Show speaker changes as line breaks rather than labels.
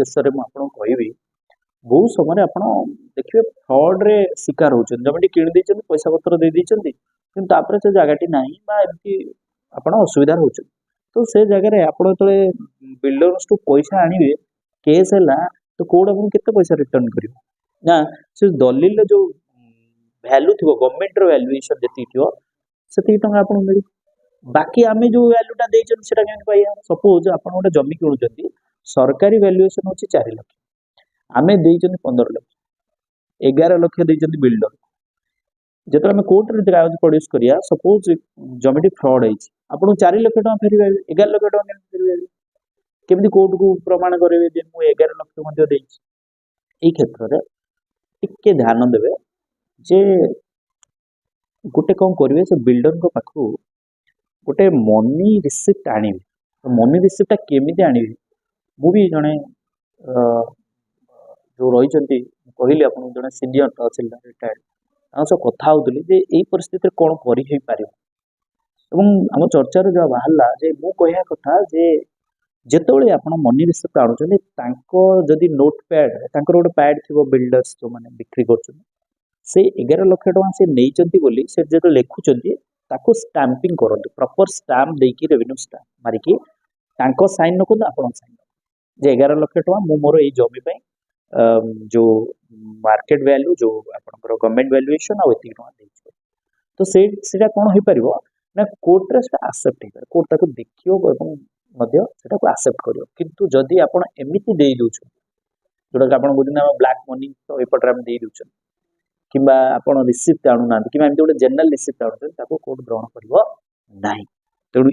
ଶେଷରେ ମୁଁ ଆପଣଙ୍କୁ କହିବି ବହୁତ ସମୟରେ ଆପଣ ଦେଖିବେ ଫ୍ରଡରେ ଶିକାର ହଉଛନ୍ତି। ଜମିଟି କିଣି ଦେଇଛନ୍ତି, ପଇସା ପତ୍ର ଦେଇ ଦେଇଛନ୍ତି, କିନ୍ତୁ ତାପରେ ସେ ଜାଗାଟି ନାହିଁ ବା ଏମିତି ଆପଣ ଅସୁବିଧାରେ ହଉଛନ୍ତି। ତ ସେ ଜାଗାରେ ଆପଣ ଯେତେବେଳେ ବିଲ୍ଡର୍ସଠୁ ପଇସା ଆଣିବେ, କେସ୍ ହେଲା ତ କୋଉଟା ଆପଣଙ୍କୁ କେତେ ପଇସା ରିଟର୍ନ କରିବ ନା ସେ ଦଲିଲର ଯୋଉ ଭ୍ୟାଲୁ ଥିବ, ଗଭର୍ଣ୍ଣମେଣ୍ଟର ଭ୍ୟାଲୁଏସନ ଯେତିକି ଥିବ ସେତିକି ଟଙ୍କା ଆପଣଙ୍କୁ ମିଳିବ। ବାକି ଆମେ ଯୋଉ ଭ୍ୟାଲୁଟା ଦେଇଛନ୍ତି ସେଟା କେମିତି ପାଇବା? ସପୋଜ ଆପଣ ଗୋଟେ ଜମି କିଣୁଛନ୍ତି, ସରକାରୀ ଭ୍ୟାଲୁଏସନ ହଉଛି 4 ଲକ୍ଷ, ଆମେ ଦେଇଛନ୍ତି 15 ଲକ୍ଷ, 11 ଲକ୍ଷ ଦେଇଛନ୍ତି ବିଲ୍ଡର। ଯେତେବେଳେ ଆମେ କୋର୍ଟରେ କାଗଜ ପ୍ରଡ୍ୟୁସ କରିବା, ସପୋଜ ଜମିଟି ଫ୍ରଡ ହେଇଛି, ଆପଣଙ୍କୁ 4 ଲକ୍ଷ ଟଙ୍କା ଫେରି ପାଇବେ, 11 ଲକ୍ଷ ଟଙ୍କା କେମିତି ଫେରି ପାଇବେ? କେମିତି କୋର୍ଟକୁ ପ୍ରମାଣ କରିବେ ଯେ ମୁଁ 11 ଲକ୍ଷ ମଧ୍ୟ ଦେଇଛି? এই କ୍ଷେତ୍ରରେ ଟିକେ ଧ୍ୟାନ ଦେବେ ଯେ ଗୋଟେ କଣ କରିବେ, ସେ ବିଲ୍ଡରଙ୍କ ପାଖକୁ ଗୋଟେ ମନି ରିସିପ୍ଟ ଆଣିବେ। ମନି ରିସିପ୍ଟଟା କେମିତି ଆଣିବେ? ମୁଁ ବି ଜଣେ ଯୋଉ ରହିଛନ୍ତି, କହିଲି ଆପଣଙ୍କୁ ଜଣେ ସିନିୟର ତହସିଲଦାର ରିଟାୟାର୍ଡ, ତାଙ୍କ ସହ କଥା ହଉଥିଲି ଯେ ଏଇ ପରିସ୍ଥିତିରେ କଣ କରି ହେଇପାରିବ। ଏବଂ ଆମ ଚର୍ଚ୍ଚାରେ ଯାହା ବାହାରିଲା ଯେ ମୁଁ କହିବା କଥା ଯେ ଯେତେବେଳେ ଆପଣ ମନି ରିସିପ୍ଟ ଆଣୁଛନ୍ତି, ତାଙ୍କ ଯଦି ନୋଟ୍ ପ୍ୟାଡ୍, ତାଙ୍କର ଗୋଟେ ପ୍ୟାଡ୍ ଥିବ, ବିଲ୍ଡର୍ସ ଯୋଉମାନେ ବିକ୍ରି କରୁଛନ୍ତି, ସେ 11 ଲକ୍ଷ ଟଙ୍କା ସେ ନେଇଛନ୍ତି ବୋଲି ସେ ଯେତେବେଳେ ଲେଖୁଛନ୍ତି ତାକୁ ଷ୍ଟାମ୍ପିଂ କରନ୍ତୁ, ପ୍ରପର ଷ୍ଟାମ୍ପ ଦେଇକି ରେଭିନ୍ୟୁ ଷ୍ଟାମ୍ପ ମାରିକି ତାଙ୍କ ସାଇନ୍ ରଖନ୍ତୁ, ଆପଣଙ୍କ ସାଇନ୍ ଯେ 11 ଲକ୍ଷ ଟଙ୍କା ମୁଁ ମୋର ଏଇ ଜମି ପାଇଁ ଯୋଉ ମାର୍କେଟ ଭ୍ୟାଲୁ, ଯୋଉ ଆପଣଙ୍କର ଗଭର୍ଣ୍ଣମେଣ୍ଟ ଭ୍ୟାଲୁଏସନ ଆଉ ଏତିକି ଟଙ୍କା ଦେଇଛି। ତ ସେଇଟା କଣ ହେଇପାରିବ ନା କୋର୍ଟରେ ସେଟା ଆକ୍ସେପ୍ଟ ହେଇପାରିବ, କୋର୍ଟ ତାକୁ ଦେଖିବ ଏବଂ ମଧ୍ୟ ସେଟାକୁ ଆକ୍ସେପ୍ଟ କରିବ। କିନ୍ତୁ ଯଦି ଆପଣ ଏମିତି ଦେଇ ଦଉଛନ୍ତି, ଯୋଉଟାକି ଆପଣ କହୁଛନ୍ତି ଆମ ବ୍ଲାକ୍ ମନି, ତ ଏପଟରେ ଆମେ ଦେଇ ଦଉଛନ୍ତି, କିମ୍ବା ଆପଣ ରିସିପ୍ଟ ଆଣୁନାହାନ୍ତି, କିମ୍ବା ଏମିତି ଗୋଟେ ଜେନେରାଲ ରିସିପ୍ଟ ଆଣୁଛନ୍ତି, ତାକୁ କୋର୍ଟ ଗ୍ରହଣ କରିବ ନାହିଁ। ତେଣୁ